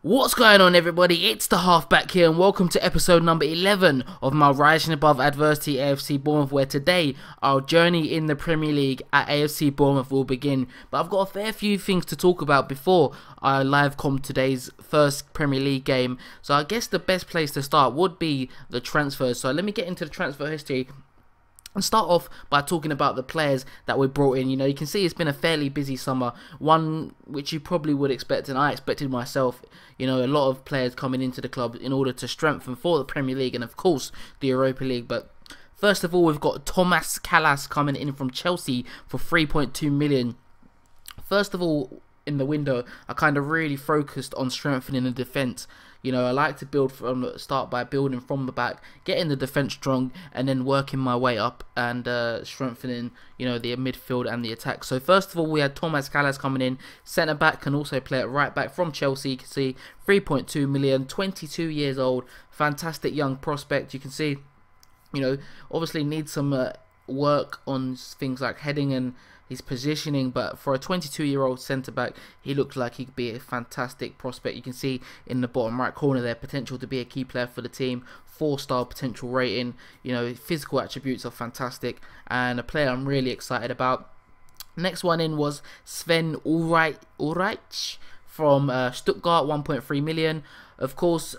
What's going on, everybody? It's the Halfback here, and welcome to episode number 11 of my Rising Above Adversity AFC Bournemouth, where today our journey in the Premier League at AFC Bournemouth will begin. But I've got a fair few things to talk about before I live com today's first Premier League game. So I guess the best place to start would be the transfers. So let me get into the transfer history and start off by talking about the players that we brought in. You can see it's been a fairly busy summer, one which you probably would expect, and I expected myself. A lot of players coming into the club in order to strengthen for the Premier League and, of course, the Europa League. But first of all, we've got Thomas Callas coming in from Chelsea for 3.2 million. First of all, in the window, I kind of really focused on strengthening the defence. I like to build from the start by building from the back, getting the defence strong, and then working my way up and strengthening, the midfield and the attack. So first of all, we had Thomas Callas coming in. Centre back, can also play at right back from Chelsea. You can see 3.2 million, 22 years old, fantastic young prospect. You can see, obviously needs some work on things like heading and his positioning, but for a 22-year-old centre-back, he looks like he could be a fantastic prospect. You can see in the bottom right corner there, potential to be a key player for the team, 4-star potential rating. Physical attributes are fantastic, and a player I'm really excited about. Next one in was Sven Ulreich from Stuttgart, 1.3 million. Of course,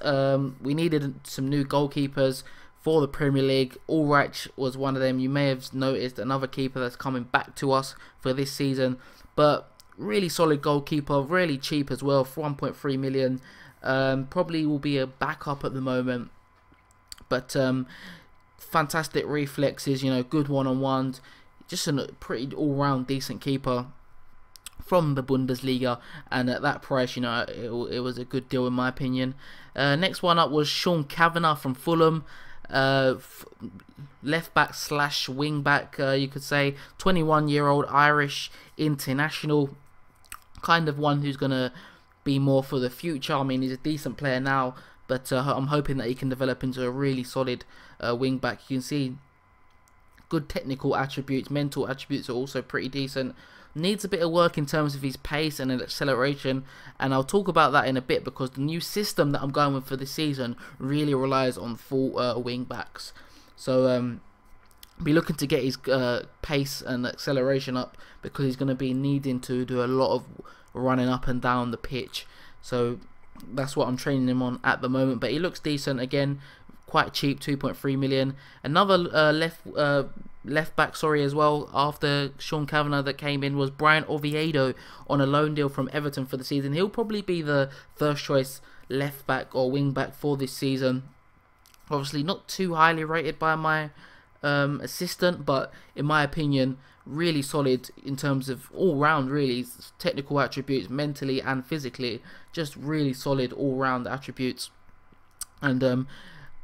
we needed some new goalkeepers for the Premier League. Ulreich was one of them. You may have noticed another keeper that's coming back to us for this season, but really solid goalkeeper, really cheap as well, for 1.3 million. Probably will be a backup at the moment, but fantastic reflexes, good one-on-ones, just a pretty all-round decent keeper from the Bundesliga, and at that price, it was a good deal in my opinion. Next one up was Sean Kavanagh from Fulham. Left back slash wing back, you could say, 21-year-old Irish international, kind of one who's gonna be more for the future. I mean, he's a decent player now, but I'm hoping that he can develop into a really solid wing back. You can see good technical attributes, mental attributes are also pretty decent. Needs a bit of work in terms of his pace and acceleration, and I'll talk about that in a bit, because the new system that I'm going with for this season really relies on full wing backs. So be looking to get his pace and acceleration up, because he's going to be needing to do a lot of running up and down the pitch. So that's what I'm training him on at the moment, but he looks decent. Again, quite cheap, 2.3 million. Another left back, as well, after Sean Kavanagh that came in, was Brian Oviedo on a loan deal from Everton for the season. He'll probably be the first choice left back or wing back for this season. Obviously not too highly rated by my assistant, but in my opinion, really solid in terms of all round, really technical attributes, mentally and physically, just really solid all round attributes. And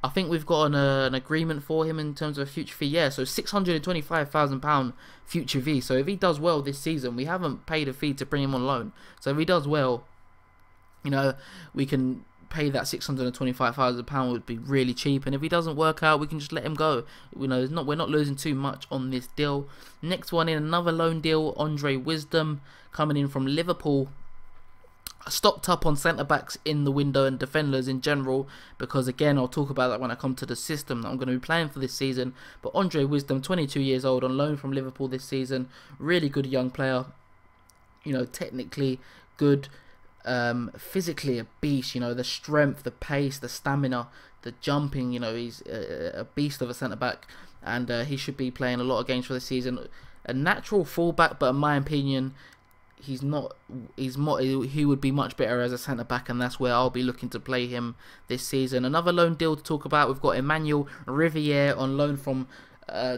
I think we've got an agreement for him in terms of a future fee. Yeah, so £625,000 future fee. So if he does well this season, we haven't paid a fee to bring him on loan. So if he does well, we can pay that £625,000 would be really cheap. And if he doesn't work out, we can just let him go. We're not losing too much on this deal. Next one in, another loan deal, Andre Wisdom coming in from Liverpool. Stocked up on centre-backs in the window and defenders in general, because again, I'll talk about that when I come to the system that I'm going to be playing for this season. But Andre Wisdom, 22 years old, on loan from Liverpool this season. Really good young player, technically good, physically a beast, the strength, the pace, the stamina, the jumping, he's a beast of a centre-back, and he should be playing a lot of games for the season. A natural fullback, but in my opinion, he would be much better as a centre back, and that's where I'll be looking to play him this season. Another loan deal to talk about, we've got Emmanuel Riviere on loan from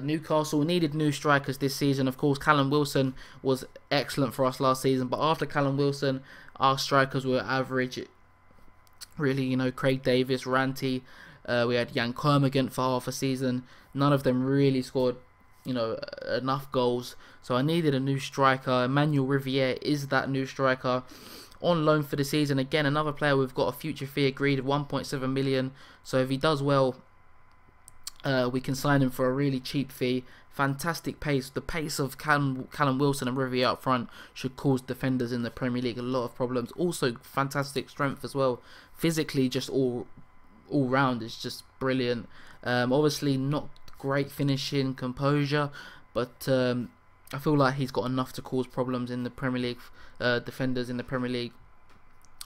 Newcastle. We needed new strikers this season. Of course, Callum Wilson was excellent for us last season, but after Callum Wilson, our strikers were average. Really, Craig Davis, Ranty, we had Jan Kermorgant for half a season. None of them really scored enough goals. So I needed a new striker. Emmanuel Riviere is that new striker on loan for the season. Again, another player we've got a future fee agreed of 1.7 million. So if he does well, We can sign him for a really cheap fee. Fantastic pace. The pace of Callum Wilson and Riviere up front should cause defenders in the Premier League a lot of problems. Also, fantastic strength as well. Physically, just all round is just brilliant. Obviously, not great finishing, composure, but I feel like he's got enough to cause problems in the Premier League. Defenders in the Premier League.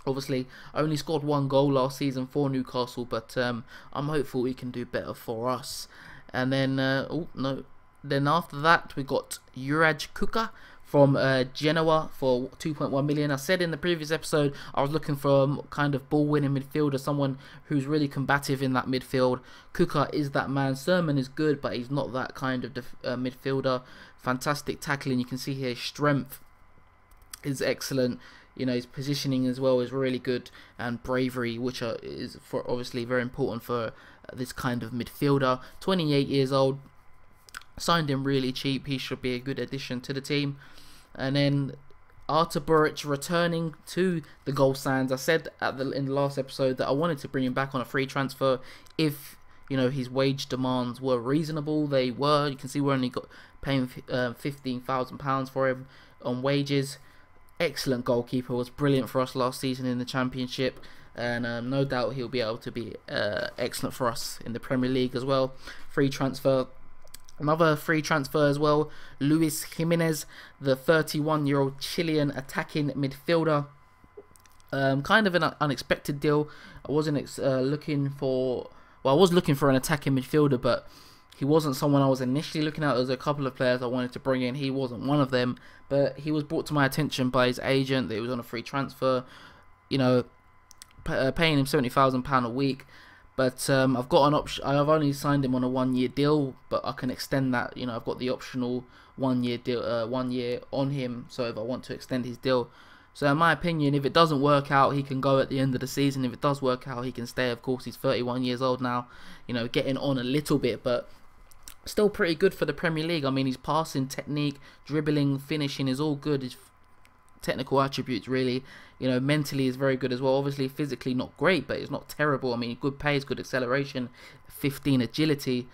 Obviously, only scored 1 goal last season for Newcastle, but I'm hopeful he can do better for us. And then, then after that, we got Juraj Kuka from Genoa for 2.1 million. I said in the previous episode, I was looking for a kind of ball-winning midfielder, someone who's really combative in that midfield. Kuka is that man. Sermon is good, but he's not that kind of midfielder. Fantastic tackling. You can see here, strength is excellent. You know, his positioning as well is really good, and bravery, which is obviously very important for this kind of midfielder. 28 years old, signed him really cheap. He should be a good addition to the team. And then Artur Buric returning to the Goal Sands. I said in the last episode that I wanted to bring him back on a free transfer if, you know, his wage demands were reasonable. They were. You can see we only got paying £15,000 for him on wages. Excellent goalkeeper, was brilliant for us last season in the Championship, and no doubt he'll be able to be excellent for us in the Premier League as well. Free transfer. Another free transfer as well, Luis Jimenez, the 31-year-old Chilean attacking midfielder. Kind of an unexpected deal. I wasn't looking for... Well, I was looking for an attacking midfielder, but he wasn't someone I was initially looking at. There was a couple of players I wanted to bring in. He wasn't one of them, but he was brought to my attention by his agent that he was on a free transfer. You know, paying him £70,000 a week. But I've got an option. I've only signed him on a 1-year deal, but I can extend that. You know, I've got the optional 1-year deal, 1 year on him. So if I want to extend his deal, so in my opinion, if it doesn't work out, he can go at the end of the season. If it does work out, he can stay. Of course, he's 31 years old now. You know, getting on a little bit, but still pretty good for the Premier League. I mean, his passing technique, dribbling, finishing is all good. His technical attributes, really, you know, mentally is very good as well. Obviously, physically not great, but it's not terrible. I mean, good pace, good acceleration, 15 agility.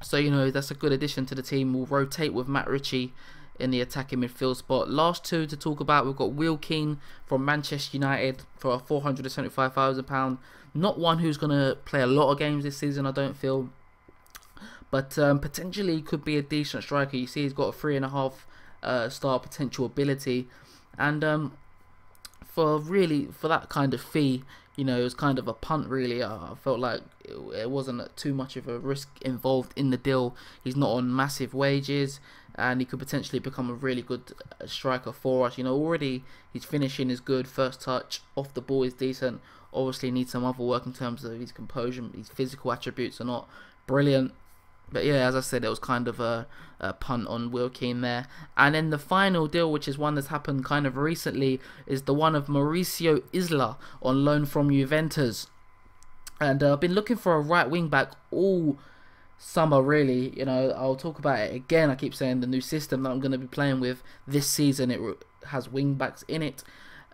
So, you know, that's a good addition to the team. We'll rotate with Matt Ritchie in the attacking midfield spot. Last two to talk about, we've got Will Keane from Manchester United for £475,000. Not one who's going to play a lot of games this season, I don't feel. But potentially could be a decent striker. You see he's got a 3.5 star potential ability. And for that kind of fee, you know, it was kind of a punt really. I felt like it wasn't too much of a risk involved in the deal. He's not on massive wages, and he could potentially become a really good striker for us. You know, already his finishing is good, first touch, off the ball is decent. Obviously needs some other work in terms of his composure. His physical attributes are not brilliant. But yeah, as I said, it was kind of a punt on Will Keane there. And then the final deal, which is one that's happened kind of recently, is the one of Mauricio Isla on loan from Juventus. And I've been looking for a right wing back all summer, really. You know, I'll talk about it again. I keep saying the new system that I'm going to be playing with this season, it has wing backs in it.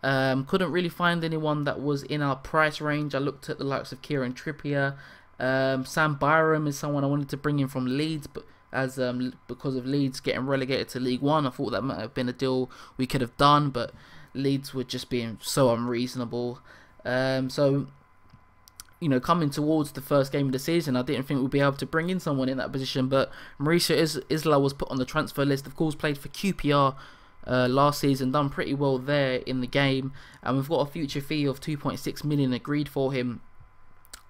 Couldn't really find anyone that was in our price range. I looked at the likes of Kieran Trippier. Sam Byram is someone I wanted to bring in from Leeds, but because of Leeds getting relegated to League One, I thought that might have been a deal we could have done, but Leeds were just being so unreasonable. So, you know, coming towards the first game of the season, I didn't think we'd be able to bring in someone in that position, but Mauricio Isla was put on the transfer list. Of course, played for QPR last season, done pretty well there in the game, and we've got a future fee of 2.6 million agreed for him.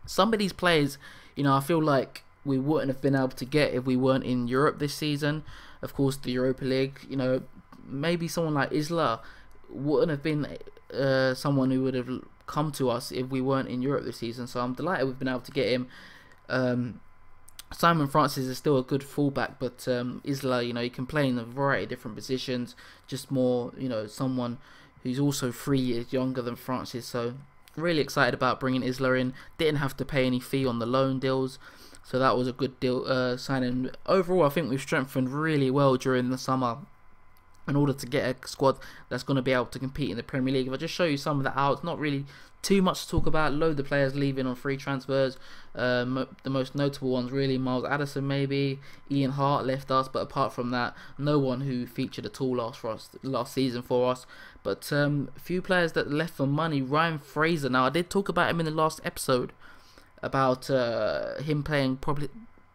Some of these players, you know, I feel like we wouldn't have been able to get if we weren't in Europe this season. Of course, the Europa League, you know, maybe someone like Isla wouldn't have been someone who would have come to us if we weren't in Europe this season. So I'm delighted we've been able to get him. Simon Francis is still a good fullback, but Isla, you know, he can play in a variety of different positions. Just more, you know, someone who's also 3 years younger than Francis. So really excited about bringing Isla in. Didn't have to pay any fee on the loan deals, so that was a good deal signing. Overall, I think we've strengthened really well during the summer. in order to get a squad that's going to be able to compete in the Premier League. If I just show you some of the outs, not really too much to talk about. Load of players leaving on free transfers. The most notable ones really, Miles Addison maybe, Ian Hart left us, but apart from that, no one who featured at all last season for us. But a few players that left for money. Ryan Fraser. Now I did talk about him in the last episode about him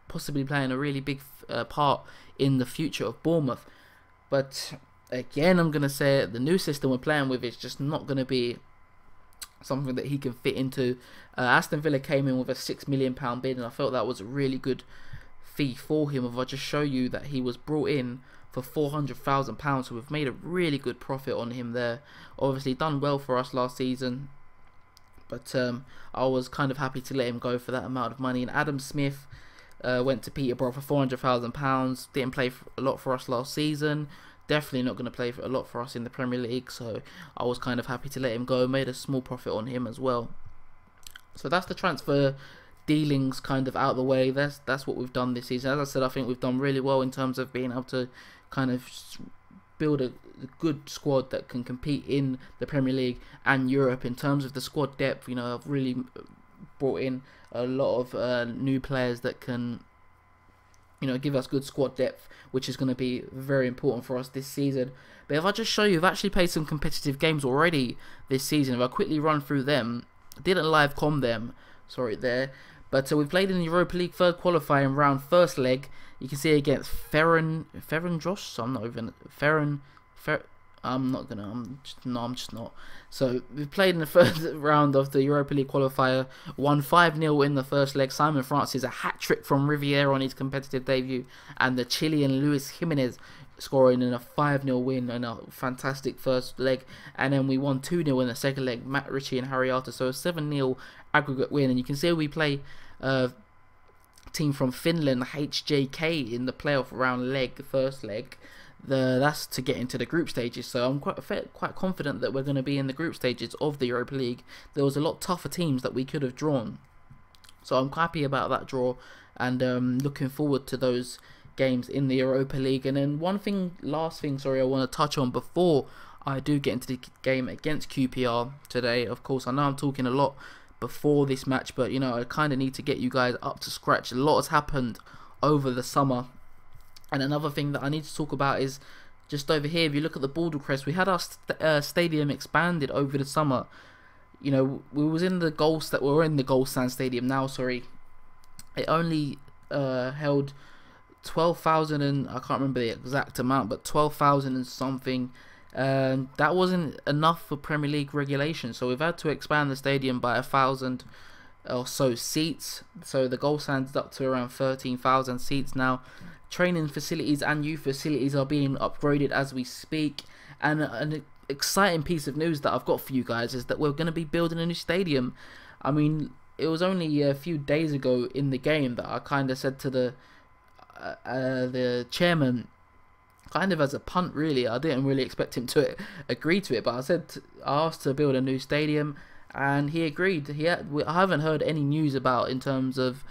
possibly playing a really big part in the future of Bournemouth. But again, I'm going to say it, the new system we're playing with is just not going to be something that he can fit into. Aston Villa came in with a £6 million bid, and I felt that was a really good fee for him. If I just show you that he was brought in for £400,000, so we've made a really good profit on him there. Obviously done well for us last season, but I was kind of happy to let him go for that amount of money. And Adam Smith went to Peterborough for £400,000. Didn't play a lot for us last season. Definitely not going to play a lot for us in the Premier League. So I was kind of happy to let him go. Made a small profit on him as well. So that's the transfer dealings kind of out of the way. That's what we've done this season. As I said, I think we've done really well in terms of being able to kind of build a good squad that can compete in the Premier League and Europe. In terms of the squad depth, you know, I've really brought in a lot of new players that can, you know, give us good squad depth, which is going to be very important for us this season. But if I just show you, I've actually played some competitive games already this season. If I quickly run through them, I didn't live com them, sorry there, but we've played in the Europa League third qualifying round, first leg. You can see against Ferran Josh. So I'm not even I'm just not. So we played in the first round of the Europa League qualifier, won 5-0 in the first leg. Simon Francis, a hat-trick from Riviera on his competitive debut, and the Chilean Luis Jimenez scoring in a 5-0 win in a fantastic first leg. And then we won 2-0 in the second leg, Matt Ritchie and Harry Arter. So a 7-0 aggregate win. And you can see we play team from Finland, HJK, in the playoff round leg, the first leg. That's to get into the group stages, so I'm quite confident that we're going to be in the group stages of the Europa League. There was a lot tougher teams that we could have drawn, so I'm happy about that draw, and looking forward to those games in the Europa League. And then last thing, I want to touch on before I do get into the game against QPR today. Of course, I know I'm talking a lot before this match, but you know, I kind of need to get you guys up to scratch. A lot has happened over the summer. And another thing that I need to talk about is just over here. If you look at the Border Crest, we had our stadium expanded over the summer. You know, we were in the Gold Stand Stadium now. Sorry, it only held 12,000 and I can't remember the exact amount, but 12,000 and something. That wasn't enough for Premier League regulation, so we've had to expand the stadium by 1,000 or so seats. So the Gold Stand's up to around 13,000 seats now. Training facilities and youth facilities are being upgraded as we speak. And an exciting piece of news that I've got for you guys is that we're going to be building a new stadium. I mean, it was only a few days ago in the game that I kind of said to the chairman, kind of as a punt really, I didn't really expect him to agree to it, but I asked to build a new stadium and he agreed. I haven't heard any news about in terms of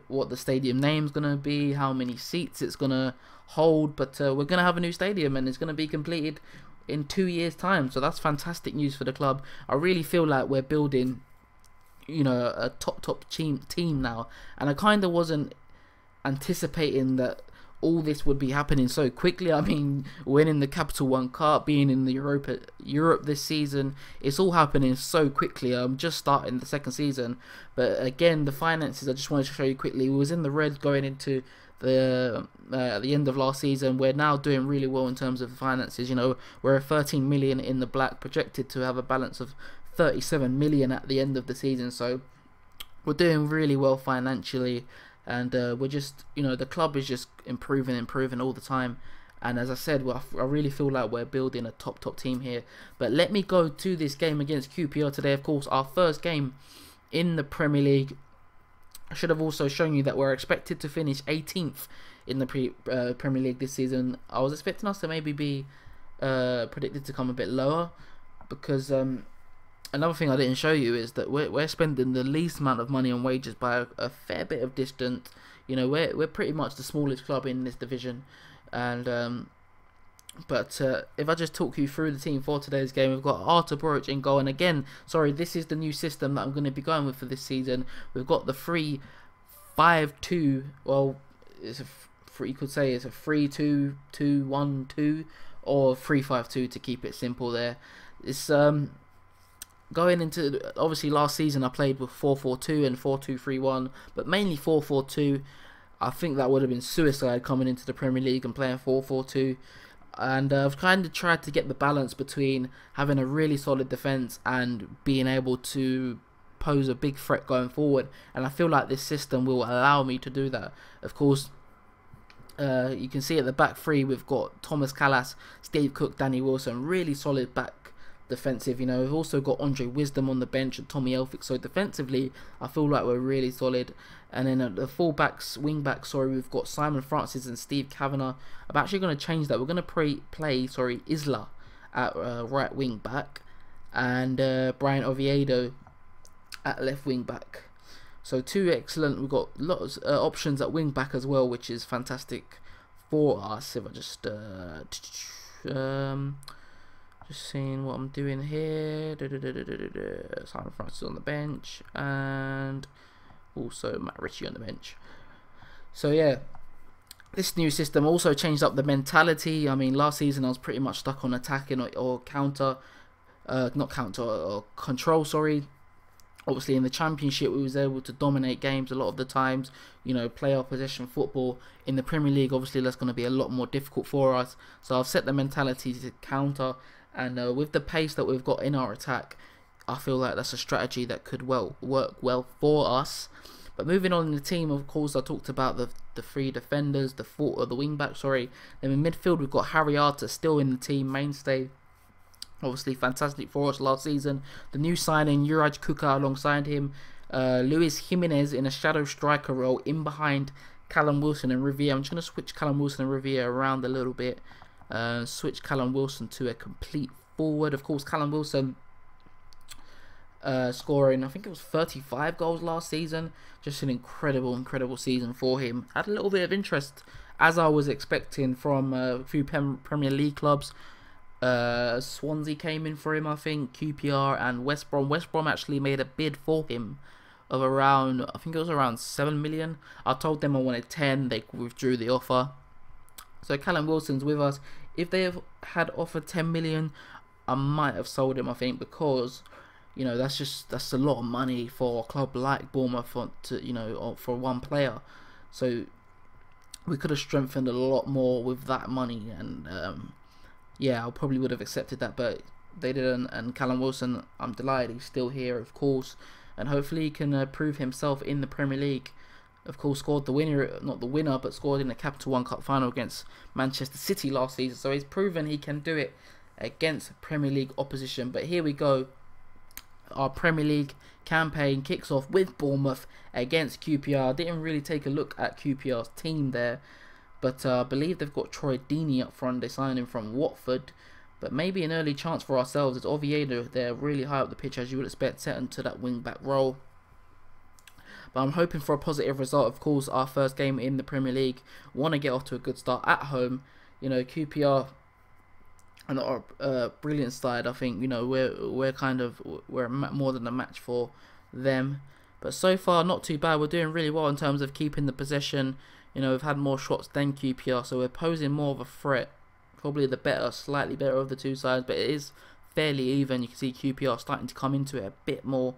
what the stadium name's gonna be, how many seats it's gonna hold, but we're gonna have a new stadium and it's gonna be completed in 2 years' time. So that's fantastic news for the club. I really feel like we're building, you know, a top team now, and I kind of wasn't anticipating that all this would be happening so quickly. I mean, winning the Capital One Cup, being in the Europe this season, it's all happening so quickly. I'm just starting the second season, but again, the finances, I just wanted to show you quickly. We was in the red going into the end of last season. We're now doing really well in terms of the finances. You know, we're 13 million in the black, projected to have a balance of 37 million at the end of the season. So we're doing really well financially. And we're just, you know, the club is just improving all the time. And as I said, I really feel like we're building a top team here. But let me go to this game against QPR today. Of course, our first game in the Premier League. I should have also shown you that we're expected to finish 18th in the Premier League this season. I was expecting us to maybe be predicted to come a bit lower, because another thing I didn't show you is that we're spending the least amount of money on wages by a fair bit of distance. You know, we're pretty much the smallest club in this division, and But if I just talk you through the team for today's game, we've got Artur Boruc in goal, and again, sorry, this is the new system that I'm going to be going with for this season. We've got the 3-5-2. Well, it's a you could say it's a 3-2-2-1-2 or 3-5-2 to keep it simple. There, it's going into, obviously last season I played with 4-4-2 and 4-2-3-1, but mainly 4-4-2. I think that would have been suicide coming into the Premier League and playing 4-4-2. And I've kind of tried to get the balance between having a really solid defence and being able to pose a big threat going forward. And I feel like this system will allow me to do that. Of course, you can see at the back three we've got Thomas Callas, Steve Cook, Danny Wilson. Really solid back defensive. You know, we've also got Andre Wisdom on the bench and Tommy Elphick. So defensively, I feel like we're really solid. And then at the wing backs, sorry, we've got Simon Francis and Steve Kavanagh. I'm actually going to change that. We're going to play Isla at right wing back, and Brian Oviedo at left wing back. So two excellent. We've got lots of options at wing back as well, which is fantastic for us. If I just seeing what I'm doing here. Simon Francis on the bench, and also Matt Ritchie on the bench. So yeah, this new system also changed up the mentality. I mean, last season I was pretty much stuck on attacking or counter, not counter or control, sorry. Obviously in the Championship we was able to dominate games a lot of the times, you know, play our possession football. In the Premier League, obviously that's going to be a lot more difficult for us. So I've set the mentality to counter, and with the pace that we've got in our attack, I feel like that's a strategy that could work well for us. But moving on in the team, of course, I talked about the three defenders, the wing back, sorry. Then in midfield, we've got Harry Arter still in the team, mainstay. Obviously, fantastic for us last season. The new signing, Juraj Kuka alongside him. Luis Jimenez in a shadow striker role in behind Callum Wilson and Riviere. I'm just going to switch Callum Wilson and Riviere around a little bit. Switch Callum Wilson to a complete forward. Of course, Callum Wilson scoring, I think it was 35 goals last season. Just an incredible season for him. Had a little bit of interest, as I was expecting, from a few Premier League clubs. Swansea came in for him, I think, QPR and West Brom. West Brom actually made a bid for him of around, I think it was around 7 million. I told them I wanted 10, they withdrew the offer. So Callum Wilson's with us. If they had offered 10 million, I might have sold him, I think, because, you know, that's a lot of money for a club like Bournemouth for one player. So we could have strengthened a lot more with that money, and yeah, I probably would have accepted that, but they didn't. And Callum Wilson, I'm delighted he's still here, of course, and hopefully he can prove himself in the Premier League. Of course, scored the winner, not the winner, but scored in the Capital One Cup final against Manchester City last season. So he's proven he can do it against Premier League opposition. But here we go. Our Premier League campaign kicks off with Bournemouth against QPR. I didn't really take a look at QPR's team there, but I believe they've got Troy Deeney up front. They signed him from Watford, but maybe an early chance for ourselves. It's Oviedo. They're really high up the pitch, as you would expect, set into that wing-back role. But I'm hoping for a positive result. Of course, our first game in the Premier League. Want to get off to a good start at home. You know, QPR and our brilliant side. I think, you know, we're more than a match for them. But so far, not too bad. We're doing really well in terms of keeping the possession. You know, we've had more shots than QPR, so we're posing more of a threat. Probably the slightly better of the two sides, but it is fairly even. You can see QPR starting to come into it a bit more.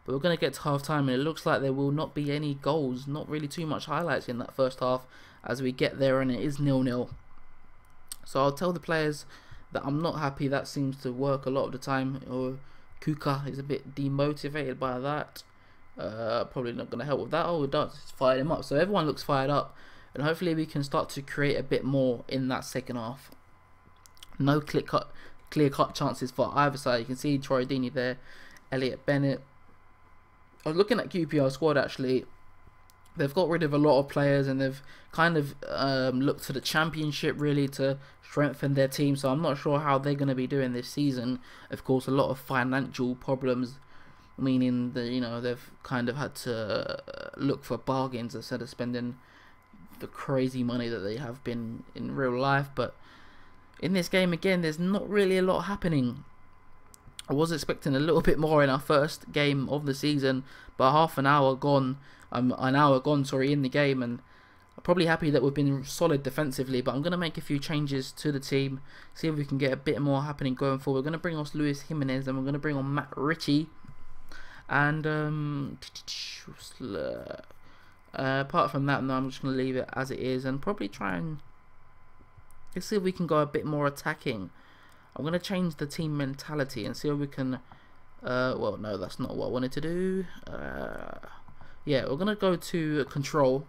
But we're going to get to half time, and it looks like there will not be any goals. Not really too much highlights in that first half as we get there, and it is 0-0. So I'll tell the players that I'm not happy. That seems to work a lot of the time. Or Kuka is a bit demotivated by that. Probably not going to help with that. Oh, it does. It's fired him up. So everyone looks fired up, and hopefully we can start to create a bit more in that second half. No clear-cut chances for either side. You can see Troy Deeney there, Elliot Bennett. I was looking at QPR squad actually. They've got rid of a lot of players, and they've kind of looked to the Championship really to strengthen their team. So I'm not sure how they're going to be doing this season. Of course, a lot of financial problems, meaning that, you know, they've kind of had to look for bargains instead of spending the crazy money that they have been in real life. But in this game again, there's not really a lot happening. I was expecting a little bit more in our first game of the season, but half an hour gone, sorry, in the game, and I'm probably happy that we've been solid defensively. But I'm going to make a few changes to the team, see if we can get a bit more happening going forward. We're going to bring off Luis Jimenez, and we're going to bring on Matt Ritchie, and apart from that, no, I'm just going to leave it as it is, and probably try and let's see if we can go a bit more attacking. I'm going to change the team mentality and see if we can well, no, that's not what I wanted to do. Yeah, we're going to go to control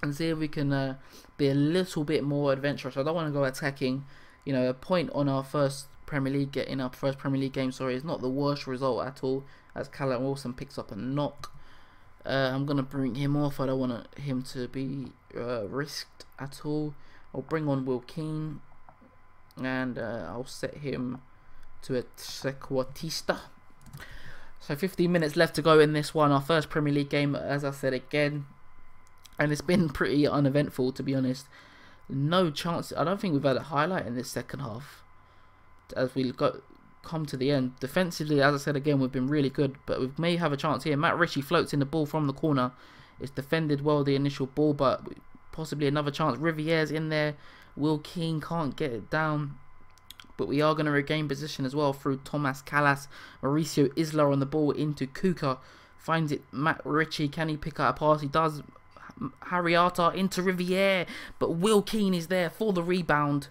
and see if we can be a little bit more adventurous. I don't want to go attacking. You know, a point on our first Premier League game, sorry, is not the worst result at all, as Callum Wilson picks up a knock. I'm going to bring him off. I don't want him to be risked at all. I'll bring on Will Keane, and I'll set him to a Trequartista. So 15 minutes left to go in this one, our first Premier League game, as I said again, and it's been pretty uneventful, to be honest. No chance. I don't think we've had a highlight in this second half as we come to the end. Defensively, as I said again, we've been really good, but we may have a chance here. Matt Ritchie floats in the ball from the corner. It's defended well, the initial ball, but possibly another chance. Rivier's in there. Will Keane can't get it down, but we are going to regain position as well through Thomas Callas. Mauricio Isla on the ball into Kuka. Finds it. Matt Ritchie. Can he pick out a pass? He does. Harriata into Riviere, but Will Keane is there for the rebound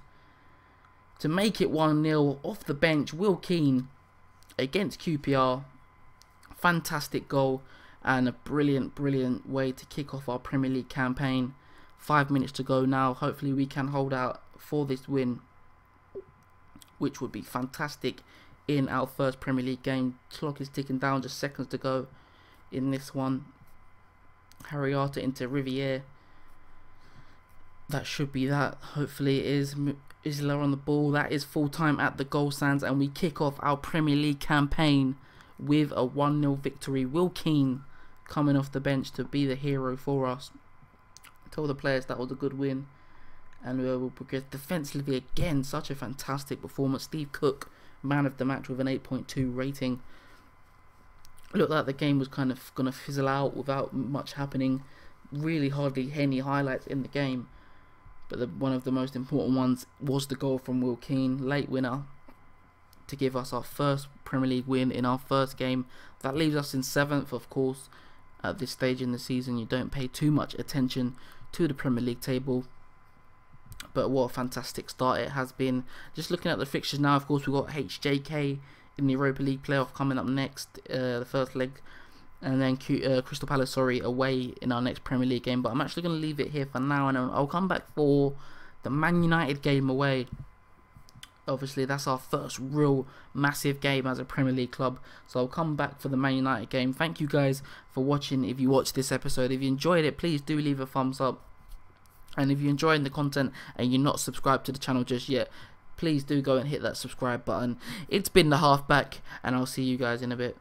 to make it 1-0 off the bench. Will Keane against QPR. Fantastic goal and a brilliant way to kick off our Premier League campaign. 5 minutes to go now. Hopefully we can hold out for this win, which would be fantastic in our first Premier League game. Clock is ticking down, just seconds to go in this one. Harriata into Riviere. That should be that. Hopefully it is. Isla on the ball. That is full time at the goal stands, and we kick off our Premier League campaign with a 1-0 victory. Will Keane coming off the bench to be the hero for us. Tell the players that was a good win, and we will progress defensively again. Such a fantastic performance. Steve Cook, man of the match with an 8.2 rating. Looked like the game was kind of going to fizzle out without much happening. Really hardly any highlights in the game, but one of the most important ones was the goal from Will Keane, late winner, to give us our first Premier League win in our first game. That leaves us in 7th, of course. At this stage in the season, you don't pay too much attention to the Premier League table, but what a fantastic start it has been. Just looking at the fixtures now, of course, we've got HJK in the Europa League playoff coming up next, the first leg, and then Crystal Palace, away in our next Premier League game. But I'm actually going to leave it here for now, and I'll come back for the Man United game away. Obviously, that's our first real massive game as a Premier League club, so I'll come back for the Man United game. Thank you guys for watching. If you watched this episode, if you enjoyed it, please do leave a thumbs up, and if you're enjoying the content and you're not subscribed to the channel just yet, please do go and hit that subscribe button. It's been the Halfback, and I'll see you guys in a bit.